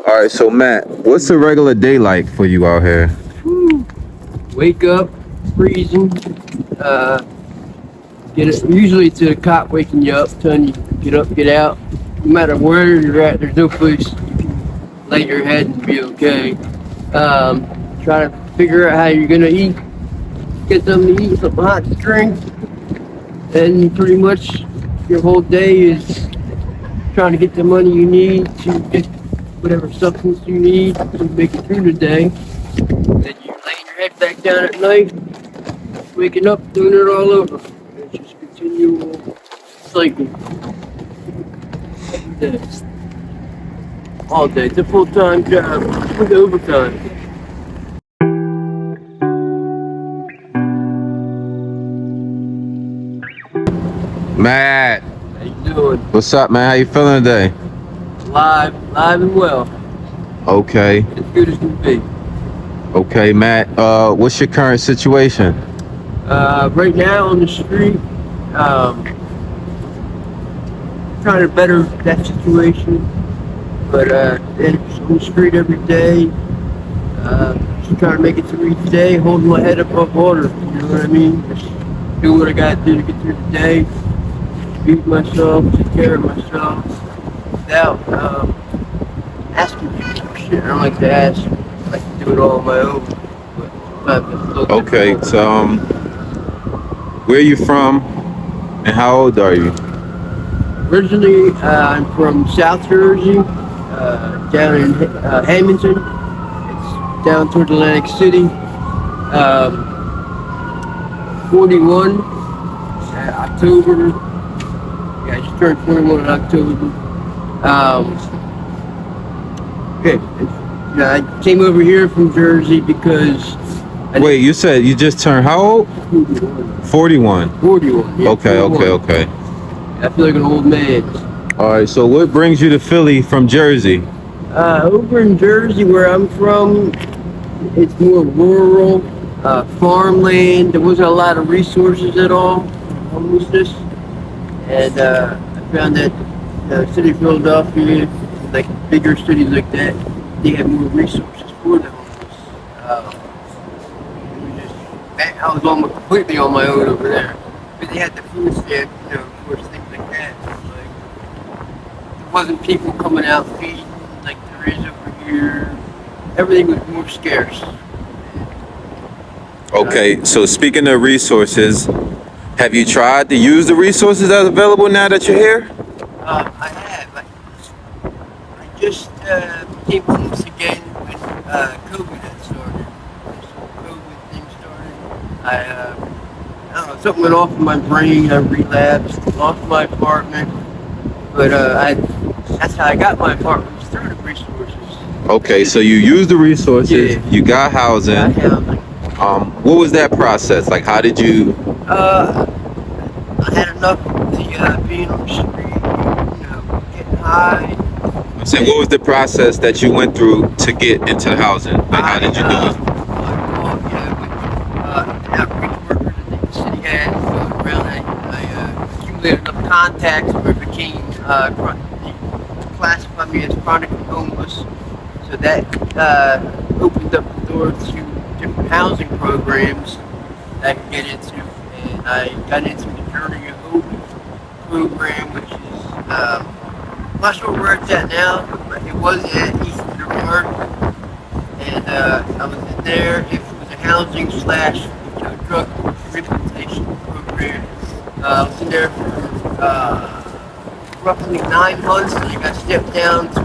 All right, so Matt, what's a regular day like for you out here? Whew. Wake up, freezing. Uh, get it. Usually it's a cop waking you up, telling you get up, get out. No matter where you're at, there's no place you can lay your head and be okay. Trying to figure out how you're gonna eat. Get something to eat, something hot to drink, and pretty much your whole day is trying to get the money you need to get whatever substance you need to make it through the day. Then you lay your head back down at night, waking up, doing it all over. It's just continual cycle every day, all day. It's a full-time job with overtime. Matt, How you doing? what's up, man? How you feeling today? Live and well, Okay, as good as can be. okay, Matt. What's your current situation? Right now on the street, trying to better that situation, but it's on the street every day. Just trying to make it through each day, holding my head above water. You know what I mean? Just do what I got to do to get through the day, feed myself, take care of myself, without asking people for shit. I don't like to ask. I like to do it all on my own. But sometimes it's a little Okay, difficult. so where you from, and how old are you? Originally, I'm from South Jersey, down in Hamilton. It's down toward Atlantic City. 41, October. Yeah, I just turned 41 in October. Okay, I came over here from Jersey because Wait, you said you just turned how old? 41. 41. Yeah, Okay, 41. okay. I feel like an old man. All right, so what brings you to Philly from Jersey? Over in Jersey, where I'm from, it's more rural, farmland. There wasn't a lot of resources at all, homelessness. And I found that the city of Philadelphia, like bigger cities like that, they have more resources for the homeless. It was just, I was almost completely on my own over there. But they had the food stamp, of course, things like that. Like, there wasn't people coming out feeding like there is over here. Everything was more scarce. Okay, so speaking of resources, have you tried to use the resources that are available now that you're here? I have. I just became homeless again when COVID had started. So COVID thing started. I don't know, something went off in my brain. I relapsed, lost my apartment. But that's how I got my apartment, was through the resources. Okay, so you used the resources, Yeah. you got housing. I housing. What was that process? Like, how did you? I had enough of the being on the street, getting high. I'm saying, what was the process that you went through to get into the housing? Like, how did you do it? I called, with outreach workers that the city had around that. I accumulated enough contacts where it became they classified me as chronically homeless. So that opened up the door to different housing programs that I could get into. And I got into the Journey of Hope program, which is, I'm not sure where it's at now, but it was at East Park. And I was in there. It was a housing slash drug rehabilitation program. I was in there for roughly 9 months, and I got stepped down to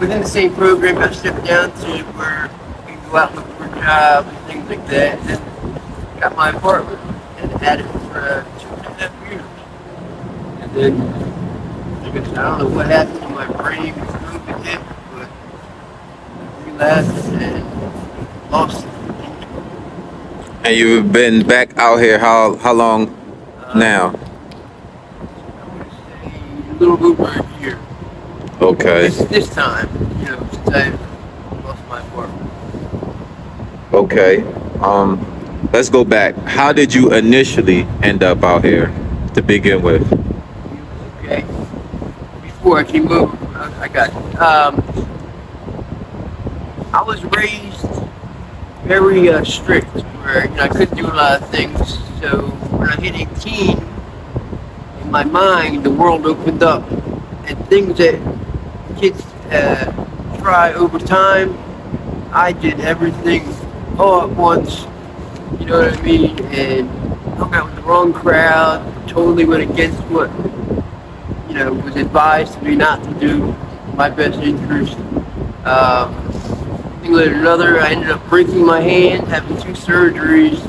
within the same program, got stepped down to where we can go out and look for a job and things like that. And then got my apartment and had it for 2.5 years. And then, I guess I don't know what happened to my brain when COVID hit, but I relapsed and lost it. And you've been back out here how long now? I would say a little over a year. Okay. This time, since I lost my apartment. Okay. Let's go back. How did you initially end up out here to begin with? Okay. Before I came over, I got was raised very strict, where I couldn't do a lot of things. So when I hit 18, in my mind, the world opened up, and things that kids try over time, I did everything all at once. You know what I mean? And hung out with the wrong crowd. Totally went against what was advised to me not to do. My best interest. Thing led to another. I ended up breaking my hand, having 2 surgeries.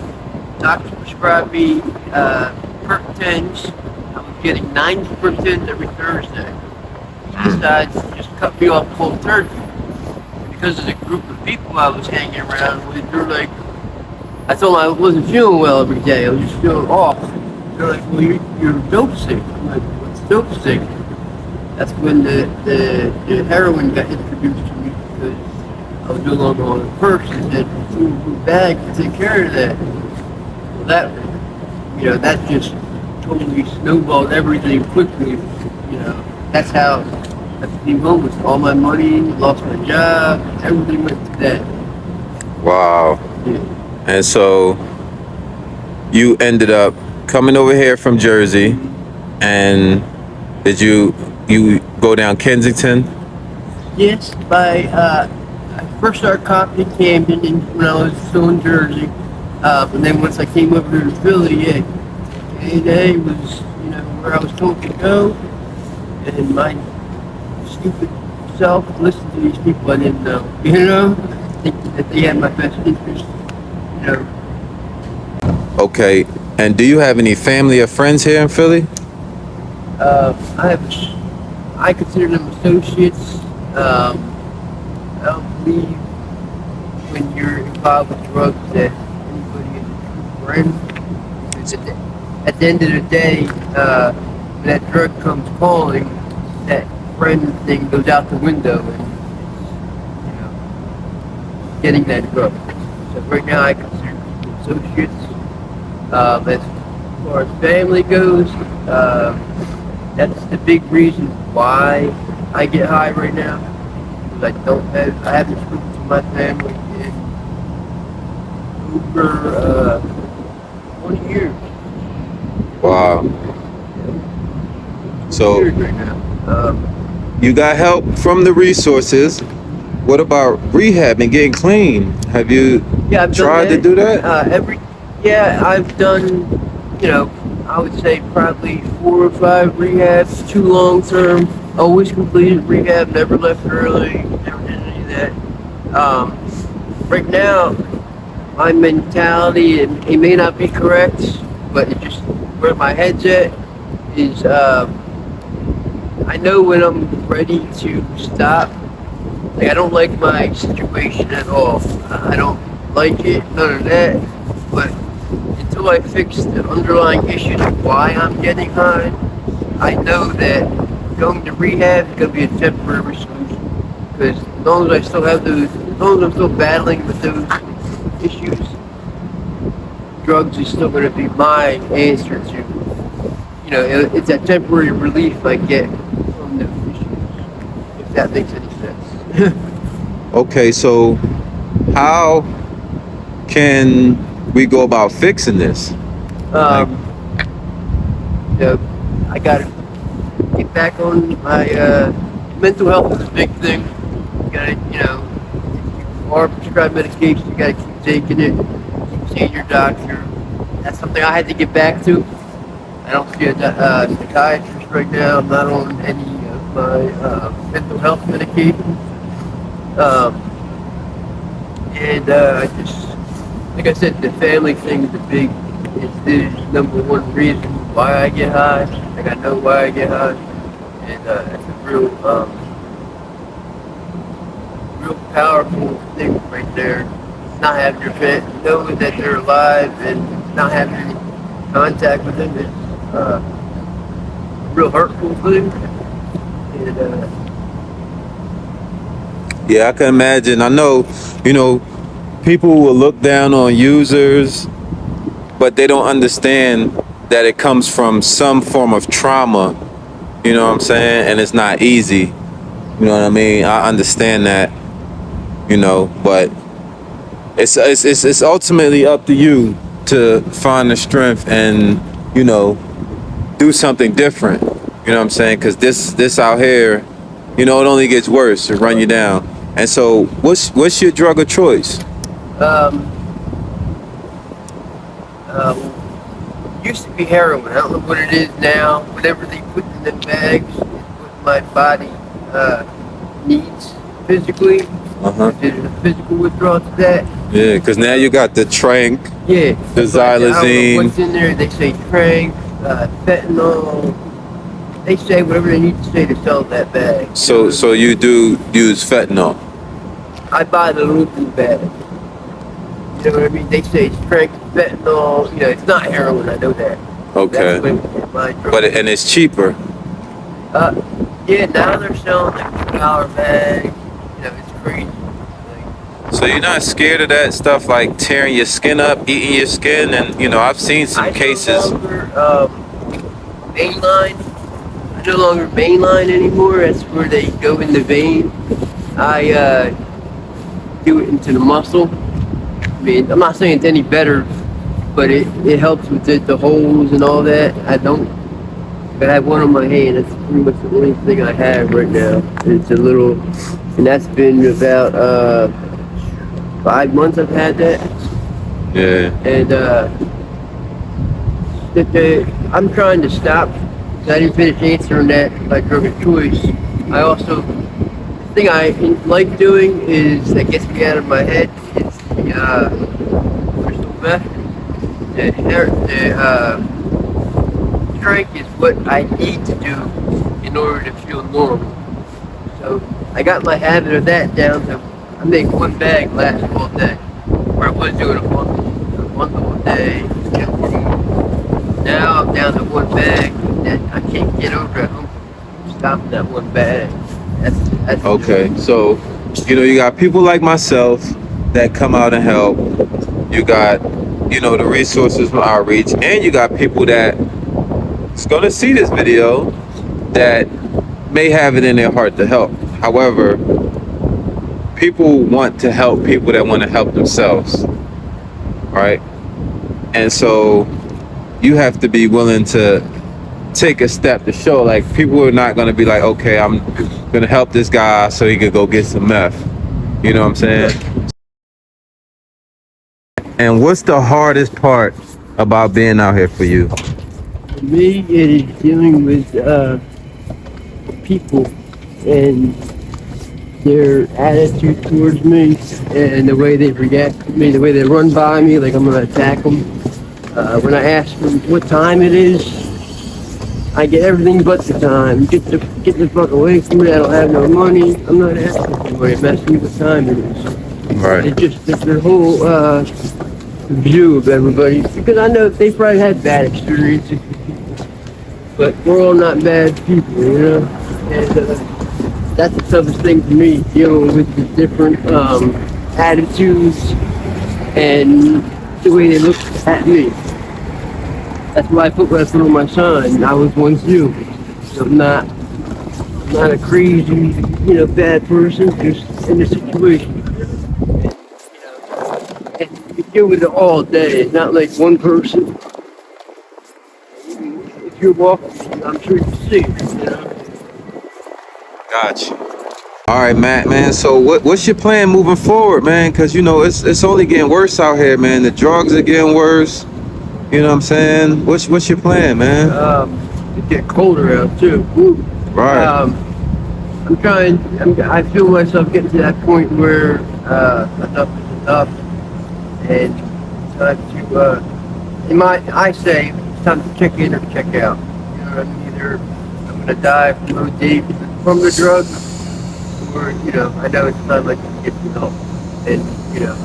Doctor prescribed me Percocet. I was getting 90 Percocet every Thursday. He decides to just cut me off cold turkey. Because of the group of people I was hanging around with, they're like, I told them I wasn't feeling well every day. I was just feeling off. They're like, well, you're dope sick. I'm like, what's dope sick? That's when the heroine got introduced to me because I was no longer on the perks and had food bag to take care of that. Well, that just totally snowballed everything quickly. That's how I became homeless. All my money, lost my job, everything went to that. Wow. Yeah. And so you ended up coming over here from Jersey, and did you go down Kensington? Yes, I first started copying Camden when I was still in Jersey. And then once I came over here to Philly, A was where I was told to go, and my stupid self listened to these people I didn't know. Thinking that they had my best interest. Okay. And do you have any family or friends here in Philly? I consider them associates. I don't believe when you're involved with drugs that anybody is a true friend. Because at the end of the day, when that drug comes calling, that friend thing goes out the window, and getting that drug. So right now, I consider people associates. As far as family goes, that's the big reason why I get high right now. Because I haven't spoken to my family in over 20 years. Wow. So Years right now. you got help from the resources. What about rehab and getting clean? Have you I've tried to do that? I've done, I would say probably 4 or 5 rehabs, 2 long term. Always completed rehab, never left early, never did any of that. Right now, my mentality, it may not be correct, but it just where my head's at is I know when I'm ready to stop. I don't like my situation at all. I don't like it, none of that. But until I fix the underlying issues of why I'm getting high, I know that going to rehab is going to be a temporary solution. Because as long as I'm still battling with those issues, drugs is still going to be my answer to, it's that temporary relief I get from those issues, if that makes any sense. Okay, so how can we go about fixing this? I gotta get back on my mental health is a big thing. You gotta, if you are prescribed medication, you gotta keep taking it, keep seeing your doctor. That's something I had to get back to. I don't see a psychiatrist right now. I'm not on any of my mental health medication. I just, like I said, the family thing is is number one reason why I get high. I know why I get high, and it's a real powerful thing right there. Not having your family, knowing that they're alive and not having any contact with them is a real hurtful thing. And Yeah, I can imagine. I know, people will look down on users, but they don't understand that it comes from some form of trauma. You know what I'm saying? And it's not easy. You know what I mean? I understand that. you know. But it's ultimately up to you to find the strength and, you know, do something different. You know what I'm saying? Because this out here, you know, it only gets worse. It run you down. And so, what's your drug of choice? Um, Used to be heroin. I don't know what it is now. Whatever they put in the bags is what my body needs physically. Uh huh. There's a physical withdrawal to that. Yeah, because now you got the trank, Yeah. the But I don't know xylazine. what's in there. They say trank, fentanyl. They say whatever they need to say to sell that bag. So you do use fentanyl. I buy the Lupin bag. You know what I mean? They say it's trank, fentanyl. You know, it's not heroin. I know that. Okay. That's what we get my drug. But and it's cheaper. Yeah, now they're selling like $2 bags. You know, it's crazy. Like, So you're not scared of that stuff like tearing your skin up, eating your skin, and you know I've seen some I cases. no longer mainline. I no longer mainline anymore. That's where they go in the vein. I do it into the muscle. I mean, I'm not saying it's any better, but it helps with the holes and all that. I don't. But I have one on my hand. That's pretty much the only thing I have right now. It's a little, and that's been about 5 months I've had that. Yeah. And I'm trying to stop. I didn't finish answering that by drug of choice. I also, the thing I like doing is that gets me out of my head is the crystal meth. The strength is what I need to do in order to feel normal. So I got my habit of that down to I make one bag last all day. Where I was doing a month all day, you know, or more. Now I'm down to one bag that I can't get over at home. Stopping that one bag. That's Okay. So you know you got people like myself that come out and help. You got, you know, the resources from outreach, and you got people that is gonna see this video that may have it in their heart to help. However, people want to help people that want to help themselves, right? And so you have to be willing to take a step to show, like, people are not going to be like, okay, I'm going to help this guy so he could go get some meth. You know what I'm saying? And what's the hardest part about being out here for you? For me, it is dealing with people and their attitude towards me and the way they react to me, the way they run by me like I'm gonna attack them. When I ask them what time it is, I get everything but the time. Get the fuck away from me. I don't have no money. I'm not asking for money. I'm asking what time it is. Right. It's just their whole view of everybody, because I know they probably had bad experiences with people, but we're all not bad people, you know. And that's the toughest thing for me, dealing with the different attitudes and the way they look at me. That's why I put what I put on my sign. I was once you. So I'm not a crazy, you know, bad person, just in a situation. And you deal with it all day. It's not like one person. If you're walking, I'm sure you see it, you know. Gotcha. All right, Matt, man. So what's your plan moving forward, man? Because you know it's only getting worse out here, man. The drugs are getting worse. You know what I'm saying? What's your plan, man? It get colder out too. Woo. Right. I feel myself getting to that point where enough is enough, and it's time to, I say it's time to check in or check out. You know what I mean? Either I'm gonna die from OD from the drug, or you know, I know it's time like to get some help and you know,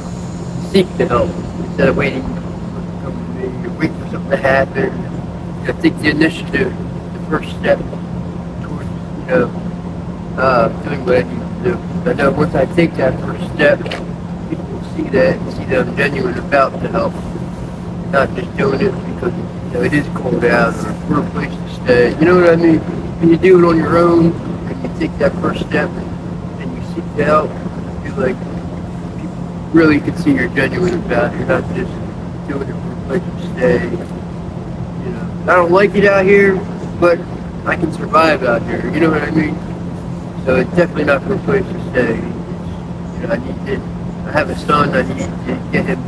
seek the help instead of waiting for it to come to me or wait for something to happen. You know, take the initiative, the first step towards you know. Doing what I need to do. I know once I take that first step, people will see that and see that I'm genuine about the help. Not just doing it because you know it is cold out or for a place to stay. You know what I mean? When you do it on your own and you take that first step and you seek the help, I feel like really can see you're genuine about it. You're not just doing it for a place to stay. You know, I don't like it out here, but I can survive out here. You know what I mean? So it's definitely not for a place to stay. It's, you know, I have a son. I need to get him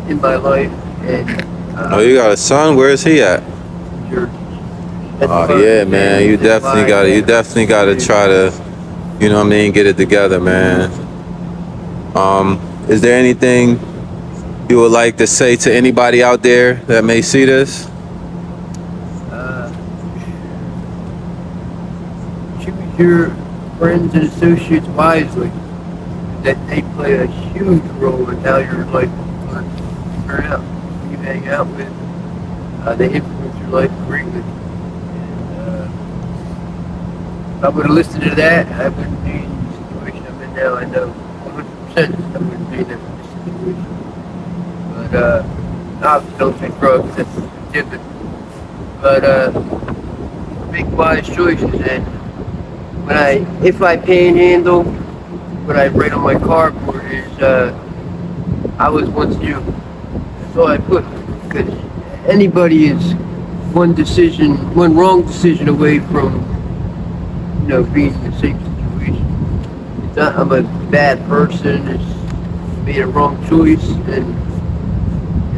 in my life. And Oh, you got a son? Where is he at? sure. Oh yeah, man. You definitely gotta try to, you know what I mean, get it together, man. Is there anything you would like to say to anybody out there that may see this? Choose your friends and associates wisely. That they play a huge role in how your life will turn out. Who you hang out with, they influence your life greatly. And, if I would have listened to that, I wouldn't be in the situation I'm in now. I know 100% I wouldn't be in that situation. But obviously don't take drugs, that's different. But make wise choices, and if I panhandle, what I write on my cardboard is I was once you. That's all I put, because anybody is one wrong decision away from, you know, being in the same situation. It's not I'm a bad person. It's made a wrong choice, and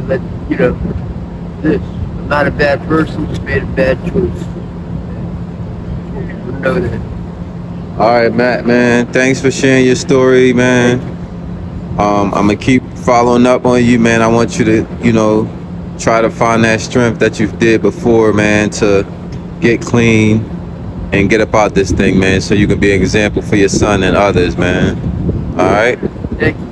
let you know this. I'm not a bad person. Just made a bad choice. And people know that. All right, Matt, man. Thanks for sharing your story, man. I'm gonna keep following up on you, man. I want you to, you know, try to find that strength that you did before, man, to get clean and get up out this thing, man, so you can be an example for your son and others, man. All right. Thank you.